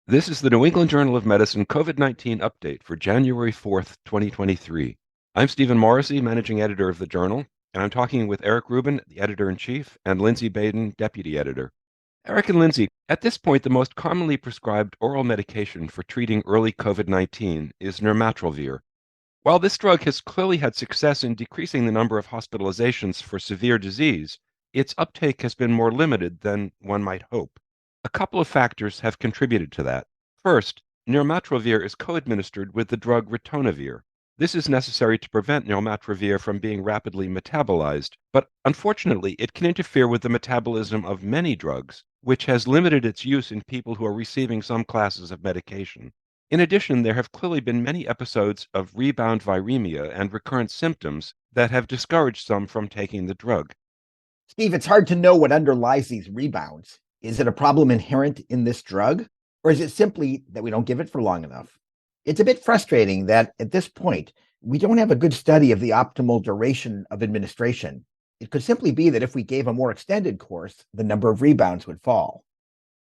This is the New England Journal of Medicine COVID-19 update for January 4th, 2023. I'm Stephen Morrissey, managing editor of the journal, and I'm talking with Eric Rubin, the editor-in-chief, and Lindsay Baden, deputy editor. Eric and Lindsay, at this point, the most commonly prescribed oral medication for treating early COVID-19 is nirmatrelvir. While this drug has clearly had success in decreasing the number of hospitalizations for severe disease, its uptake has been more limited than one might hope. A couple of factors have contributed to that. First, nirmatrelvir is co-administered with the drug ritonavir. This is necessary to prevent nirmatrelvir from being rapidly metabolized, but unfortunately, it can interfere with the metabolism of many drugs, which has limited its use in people who are receiving some classes of medication. In addition, there have clearly been many episodes of rebound viremia and recurrent symptoms that have discouraged some from taking the drug. Steve, it's hard to know what underlies these rebounds. Is it a problem inherent in this drug, or is it simply that we don't give it for long enough? It's a bit frustrating that at this point, we don't have a good study of the optimal duration of administration. It could simply be that if we gave a more extended course, the number of rebounds would fall.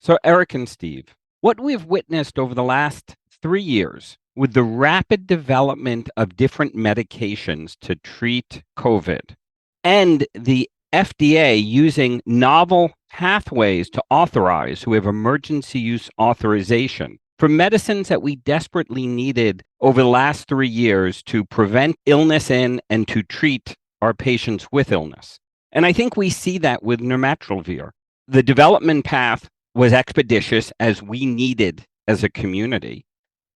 So, Eric and Steve, what we've witnessed over the last 3 years with the rapid development of different medications to treat COVID and the FDA using novel pathways to authorize who have emergency use authorization for medicines that we desperately needed over the last 3 years to prevent illness in and to treat our patients with illness. And I think we see that with nirmatrelvir. The development path was expeditious as we needed as a community,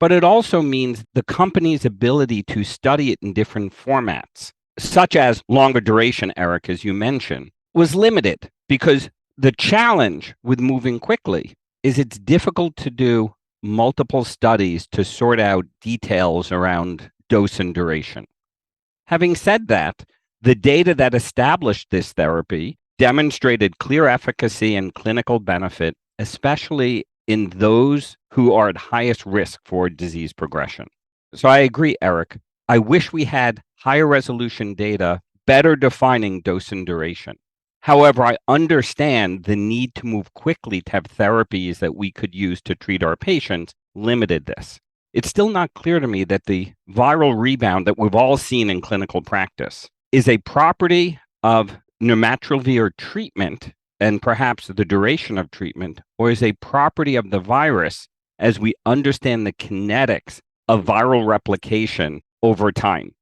but it also means the company's ability to study it in different formats, such as longer duration, Eric, as you mentioned, was limited because the challenge with moving quickly is it's difficult to do multiple studies to sort out details around dose and duration. Having said that, the data that established this therapy demonstrated clear efficacy and clinical benefit, especially in those who are at highest risk for disease progression. So I agree, Eric. I wish we had higher resolution data, better defining dose and duration. However, I understand the need to move quickly to have therapies that we could use to treat our patients limited this. It's still not clear to me that the viral rebound that we've all seen in clinical practice is a property of nirmatrelvir treatment and perhaps the duration of treatment, or is a property of the virus as we understand the kinetics of viral replication over time.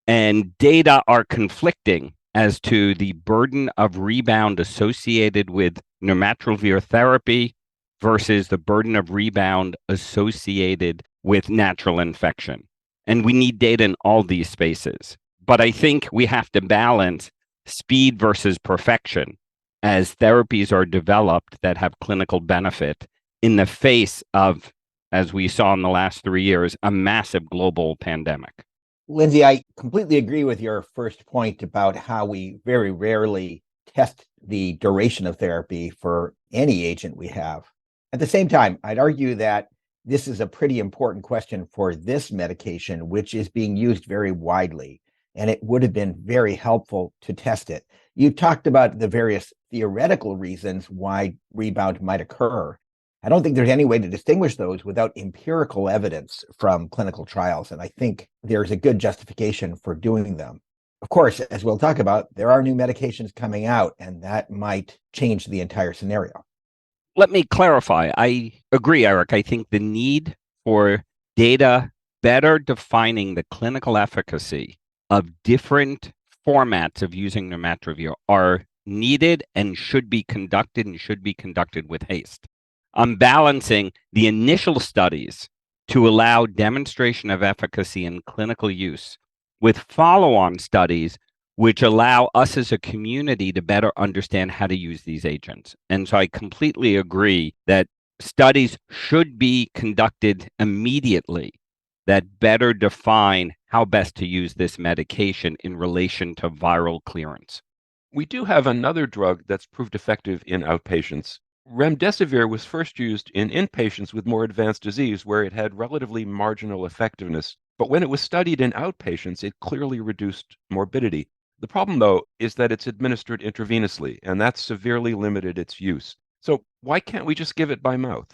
And data are conflicting as to the burden of rebound associated with nirmatrelvir therapy versus the burden of rebound associated with natural infection. And we need data in all these spaces. But I think we have to balance speed versus perfection as therapies are developed that have clinical benefit in the face of, as we saw in the last 3 years, a massive global pandemic. Lindsay, I completely agree with your first point about how we very rarely test the duration of therapy for any agent we have. At the same time, I'd argue that this is a pretty important question for this medication, which is being used very widely, and it would have been very helpful to test it. You talked about the various theoretical reasons why rebound might occur. I don't think there's any way to distinguish those without empirical evidence from clinical trials, and I think there's a good justification for doing them. Of course, as we'll talk about, there are new medications coming out, and that might change the entire scenario. Let me clarify. I agree, Eric. I think the need for data better defining the clinical efficacy of different formats of using nirmatrelvir are needed and should be conducted with haste. I'm balancing the initial studies to allow demonstration of efficacy in clinical use with follow-on studies which allow us as a community to better understand how to use these agents. And so I completely agree that studies should be conducted immediately that better define how best to use this medication in relation to viral clearance. We do have another drug that's proved effective in outpatients. Remdesivir was first used in inpatients with more advanced disease where it had relatively marginal effectiveness. But when it was studied in outpatients, it clearly reduced morbidity. The problem, though, is that it's administered intravenously, and that severely limited its use. So why can't we just give it by mouth?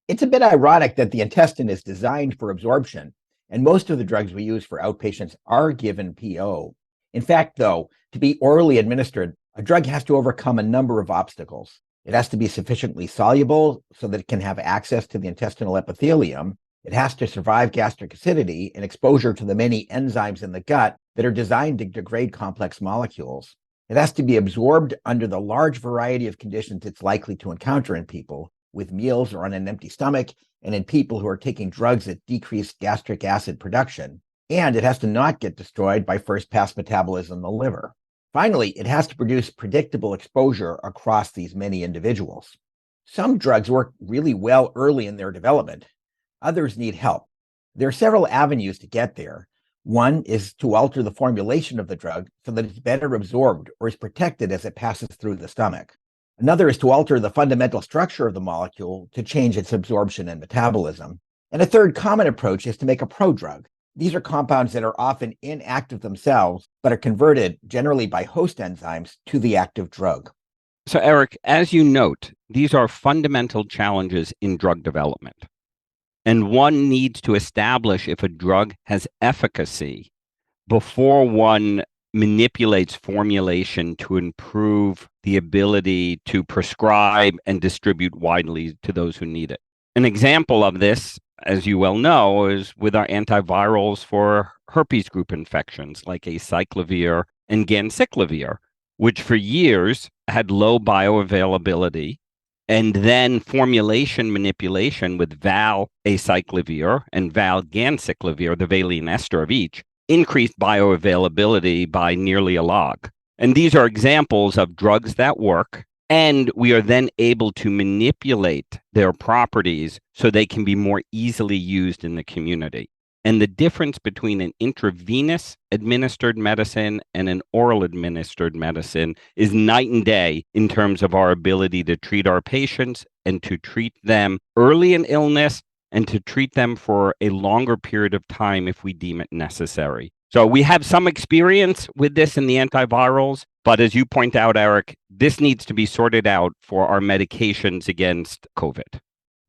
It's a bit ironic that the intestine is designed for absorption, and most of the drugs we use for outpatients are given PO. In fact, though, to be orally administered, a drug has to overcome a number of obstacles. It has to be sufficiently soluble so that it can have access to the intestinal epithelium. It has to survive gastric acidity and exposure to the many enzymes in the gut that are designed to degrade complex molecules. It has to be absorbed under the large variety of conditions it's likely to encounter in people, with meals or on an empty stomach, and in people who are taking drugs that decrease gastric acid production. And it has to not get destroyed by first-pass metabolism in the liver. Finally, it has to produce predictable exposure across these many individuals. Some drugs work really well early in their development. Others need help. There are several avenues to get there. One is to alter the formulation of the drug so that it's better absorbed or is protected as it passes through the stomach. Another is to alter the fundamental structure of the molecule to change its absorption and metabolism. And a third common approach is to make a prodrug. These are compounds that are often inactive themselves, but are converted, generally by host enzymes, to the active drug. So, Eric, as you note, these are fundamental challenges in drug development. And one needs to establish if a drug has efficacy before one manipulates formulation to improve the ability to prescribe and distribute widely to those who need it. An example of this, as you well know, is with our antivirals for herpes group infections like acyclovir and ganciclovir, which for years had low bioavailability, and then formulation manipulation with val-acyclovir and val-ganciclovir, the valine ester of each, increased bioavailability by nearly a log. And these are examples of drugs that work, and we are then able to manipulate their properties so they can be more easily used in the community. And the difference between an intravenous administered medicine and an oral administered medicine is night and day in terms of our ability to treat our patients and to treat them early in illness and to treat them for a longer period of time if we deem it necessary. So we have some experience with this in the antivirals, but as you point out, Eric, this needs to be sorted out for our medications against COVID.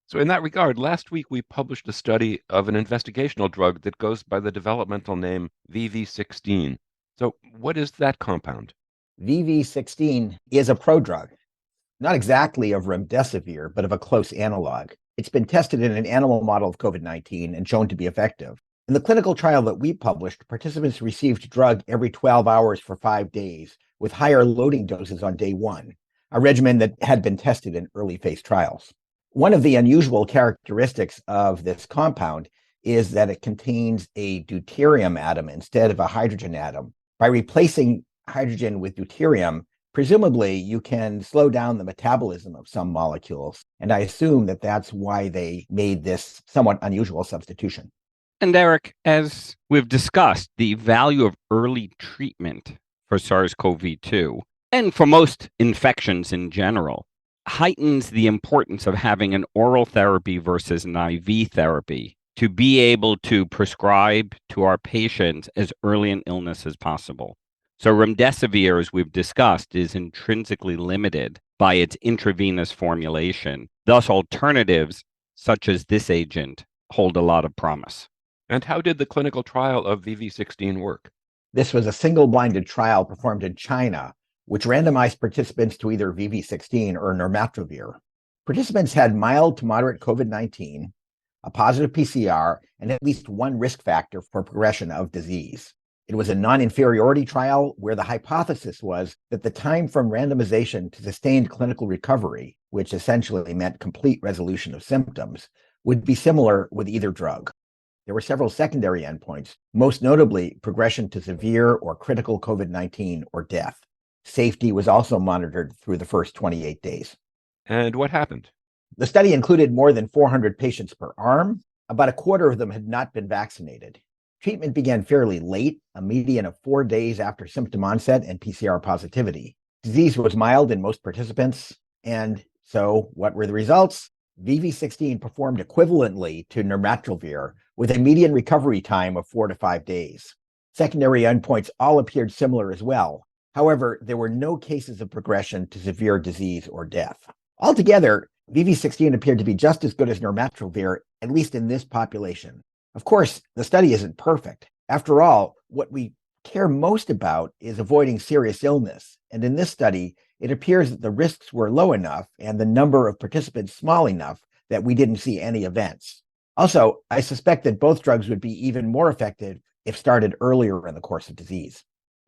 So in that regard, last week we published a study of an investigational drug that goes by the developmental name VV16. So what is that compound? VV16 is a prodrug, not exactly of remdesivir, but of a close analog. It's been tested in an animal model of COVID-19 and shown to be effective. In the clinical trial that we published, participants received drug every 12 hours for 5 days, with higher loading doses on day 1, a regimen that had been tested in early phase trials. One of the unusual characteristics of this compound is that it contains a deuterium atom instead of a hydrogen atom. By replacing hydrogen with deuterium, presumably you can slow down the metabolism of some molecules. And I assume that that's why they made this somewhat unusual substitution. And Eric, as we've discussed, the value of early treatment for SARS-CoV-2 and for most infections in general heightens the importance of having an oral therapy versus an IV therapy to be able to prescribe to our patients as early in illness as possible. So remdesivir, as we've discussed, is intrinsically limited by its intravenous formulation. Thus, alternatives such as this agent hold a lot of promise. And how did the clinical trial of VV16 work? This was a single-blinded trial performed in China, which randomized participants to either VV16 or nirmatrelvir. Participants had mild to moderate COVID-19, a positive PCR, and at least one risk factor for progression of disease. It was a non-inferiority trial where the hypothesis was that the time from randomization to sustained clinical recovery, which essentially meant complete resolution of symptoms, would be similar with either drug. There were several secondary endpoints, most notably progression to severe or critical COVID-19 or death. Safety was also monitored through the first 28 days. And what happened? The study included more than 400 patients per arm. About a quarter of them had not been vaccinated. Treatment began fairly late, a median of 4 days after symptom onset and PCR positivity. Disease was mild in most participants. And so what were the results? VV16 performed equivalently to nirmatrelvir with a median recovery time of 4 to 5 days. Secondary endpoints all appeared similar as well. However, there were no cases of progression to severe disease or death. Altogether, VV16 appeared to be just as good as nirmatrelvir, at least in this population. Of course, the study isn't perfect. After all, what we care most about is avoiding serious illness. And in this study, it appears that the risks were low enough and the number of participants small enough that we didn't see any events. Also, I suspect that both drugs would be even more effective if started earlier in the course of disease.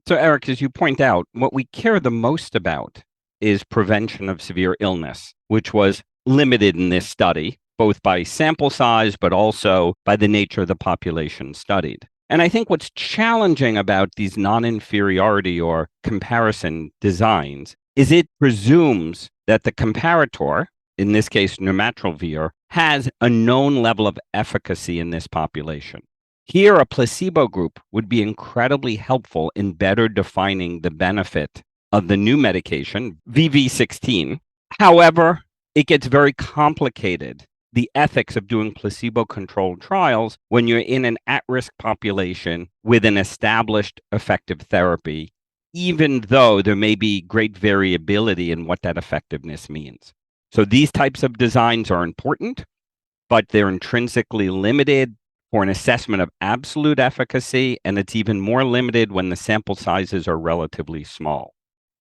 So, Eric, as you point out, what we care the most about is prevention of severe illness, which was limited in this study, both by sample size, but also by the nature of the population studied. And I think what's challenging about these non-inferiority or comparison designs is it presumes that the comparator, in this case nirmatrelvir, has a known level of efficacy in this population. Here, a placebo group would be incredibly helpful in better defining the benefit of the new medication, VV16. However, it gets very complicated, the ethics of doing placebo-controlled trials when you're in an at-risk population with an established effective therapy, even though there may be great variability in what that effectiveness means. So these types of designs are important, but they're intrinsically limited for an assessment of absolute efficacy, and it's even more limited when the sample sizes are relatively small.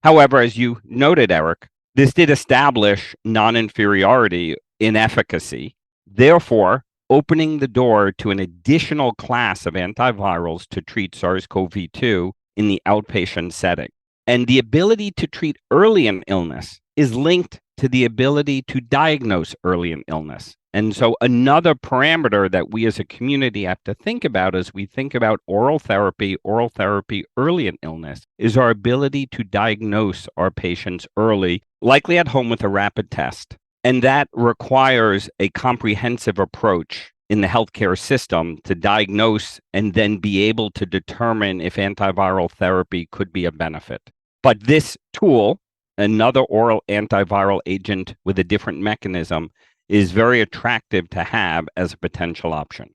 However, as you noted, Eric, this did establish non-inferiority in efficacy, therefore opening the door to an additional class of antivirals to treat SARS-CoV-2 in the outpatient setting. And the ability to treat early in illness is linked to the ability to diagnose early in illness. And so another parameter that we as a community have to think about as we think about oral therapy early in illness, is our ability to diagnose our patients early, likely at home with a rapid test. And that requires a comprehensive approach in the healthcare system to diagnose and then be able to determine if antiviral therapy could be a benefit. But this tool, another oral antiviral agent with a different mechanism, is very attractive to have as a potential option.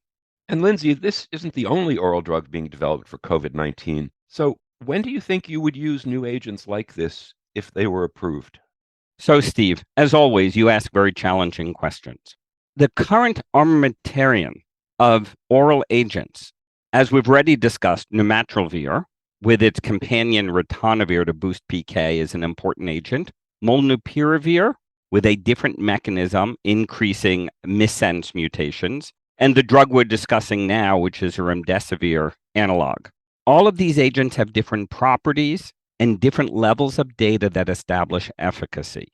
And Lindsay, this isn't the only oral drug being developed for COVID-19. So when do you think you would use new agents like this if they were approved? So, Steve, as always, you ask very challenging questions. The current armamentarium of oral agents, as we've already discussed, nirmatrelvir, with its companion ritonavir to boost PK, is an important agent. Molnupiravir, with a different mechanism, increasing missense mutations, and the drug we're discussing now, which is a remdesivir analog. All of these agents have different properties and different levels of data that establish efficacy.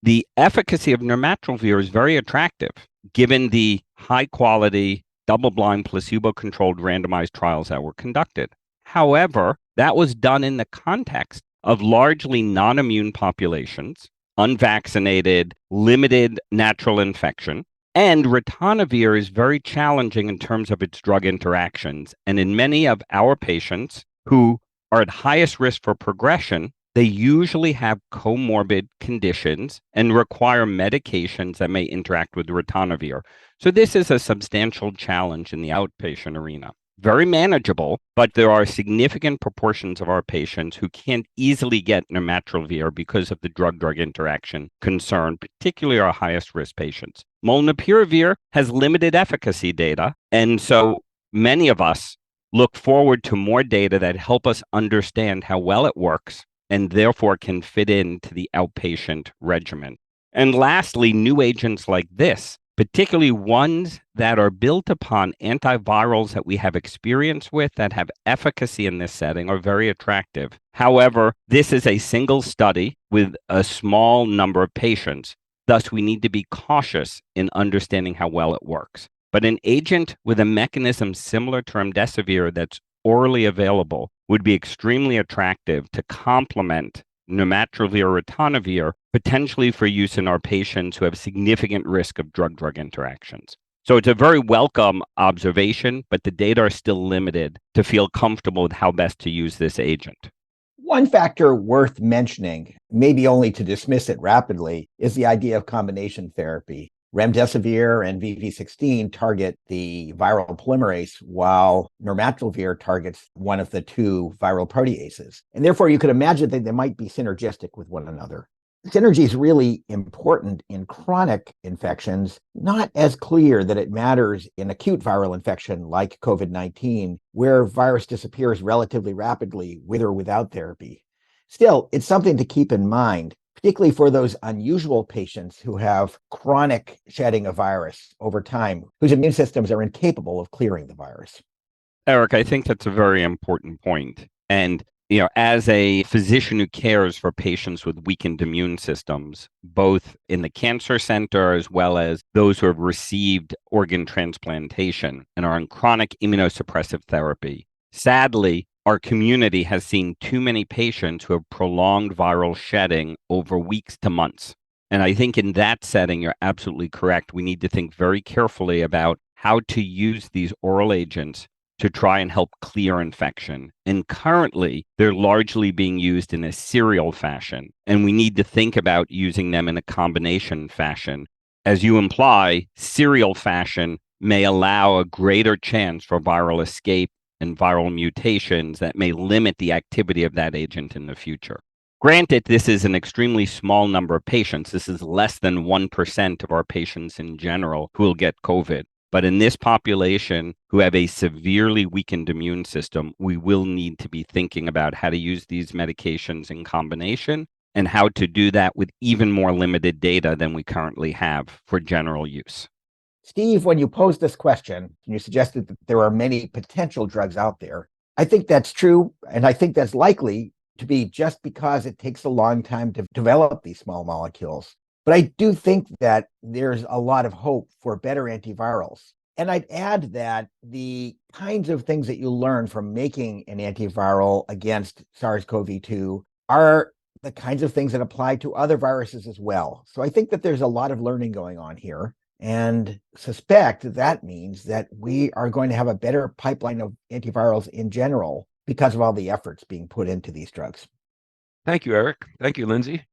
The efficacy of nirmatrelvir is very attractive, given the high-quality, double-blind, placebo-controlled randomized trials that were conducted. However, that was done in the context of largely non-immune populations, unvaccinated, limited natural infection, and ritonavir is very challenging in terms of its drug interactions. And in many of our patients who are at highest risk for progression, they usually have comorbid conditions and require medications that may interact with ritonavir. So this is a substantial challenge in the outpatient arena. Very manageable, but there are significant proportions of our patients who can't easily get nirmatrelvir because of the drug-drug interaction concern, particularly our highest risk patients. Molnupiravir has limited efficacy data, and so many of us look forward to more data that help us understand how well it works and therefore can fit into the outpatient regimen. And lastly, new agents like this, particularly ones that are built upon antivirals that we have experience with that have efficacy in this setting, are very attractive. However, this is a single study with a small number of patients. Thus, we need to be cautious in understanding how well it works. But an agent with a mechanism similar to remdesivir that's orally available would be extremely attractive to complement nirmatrelvir, ritonavir, potentially for use in our patients who have significant risk of drug-drug interactions. So it's a very welcome observation, but the data are still limited to feel comfortable with how best to use this agent. One factor worth mentioning, maybe only to dismiss it rapidly, is the idea of combination therapy. Remdesivir and VV16 target the viral polymerase, while nirmatrelvir targets one of the two viral proteases. And therefore, you could imagine that they might be synergistic with one another. Synergy is really important in chronic infections, not as clear that it matters in acute viral infection like COVID-19, where virus disappears relatively rapidly with or without therapy. Still, it's something to keep in mind, particularly for those unusual patients who have chronic shedding of virus over time, whose immune systems are incapable of clearing the virus. Eric, I think that's a very important point. And as a physician who cares for patients with weakened immune systems, both in the cancer center as well as those who have received organ transplantation and are on chronic immunosuppressive therapy, sadly, our community has seen too many patients who have prolonged viral shedding over weeks to months. And I think in that setting, you're absolutely correct. We need to think very carefully about how to use these oral agents to try and help clear infection. And currently, they're largely being used in a serial fashion. And we need to think about using them in a combination fashion. As you imply, serial fashion may allow a greater chance for viral escape and viral mutations that may limit the activity of that agent in the future. Granted, this is an extremely small number of patients. This is less than 1% of our patients in general who will get COVID. But in this population who have a severely weakened immune system, we will need to be thinking about how to use these medications in combination and how to do that with even more limited data than we currently have for general use. Steve, when you posed this question, and you suggested that there are many potential drugs out there, I think that's true. And I think that's likely to be just because it takes a long time to develop these small molecules. But I do think that there's a lot of hope for better antivirals. And I'd add that the kinds of things that you learn from making an antiviral against SARS-CoV-2 are the kinds of things that apply to other viruses as well. So I think that there's a lot of learning going on here, and suspect that means that we are going to have a better pipeline of antivirals in general because of all the efforts being put into these drugs. Thank you, Eric. Thank you, Lindsay.